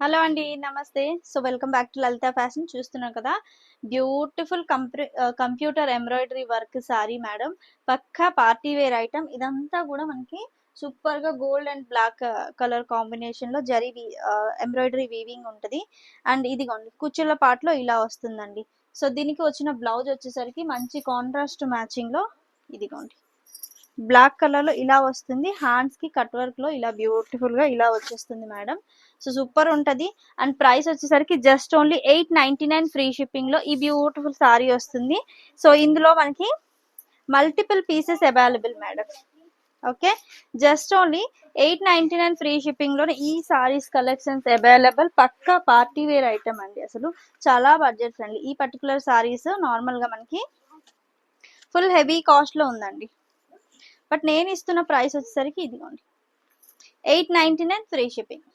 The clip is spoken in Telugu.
హలో అండి. నమస్తే. So, welcome back to Lalitha fashion. చూస్తున్నారు కదా! Beautiful computer embroidery work sari madam. పక్కా పార్టీ వేర్ ఐటెమ్. ఇదంతా గూడా మనకి సూపర్‌గా గోల్డ్ అండ్ బ్లాక్ కలర్ కాంబినేషన్‌లో ఎంబ్రాయిడరీ వీవింగ్ ఉంటది. అండ్ ఇదిగోండి కుచ్చుల పార్ట్‌లో ఇలా వస్తుందండి. సో, దీనికి వచ్చిన బ్లౌజ్ వచ్చేసరికి మంచి కాంట్రాస్ట్ మ్యాచింగ్‌లో ఇదిగోండి. బ్లాక్ కలర్‌లో ఇలా వస్తుంది. హ్యాండ్స్‌కి కట్ వర్క్‌లో ఇలా బ్యూటిఫుల్‌గా ఇలా వచ్చేస్తుంది మేడం. సో, సూపర్ ఉంటది. అండ్ ప్రైస్ వచ్చేసరికి జస్ట్ ఓన్లీ 899 ఫ్రీ షిప్పింగ్‌లో ఈ బ్యూటిఫుల్ సారీ వస్తుంది. సో, ఇందులో మనకి multiple pieces available madam. Okay. Just only 899 free షిప్పింగ్‌లోనే ఈ సారీస్ కలెక్షన్స్ అవైలబుల్. పక్కా పార్టీ వేర్ ఐటెమ్ అండి అసలు. చాలా బడ్జెట్ ఫ్రెండ్లీ. ఈ పర్టిక్యులర్ సారీస్ నార్మల్‌గా మనకి ఫుల్ హెవీ కాస్ట్‌లో ఉందండి. బట్ నేను ఇస్తున్న ప్రైస్ వచ్చేసరికి ఇదిగోండి 899 ఫ్రీ షిప్పింగ్.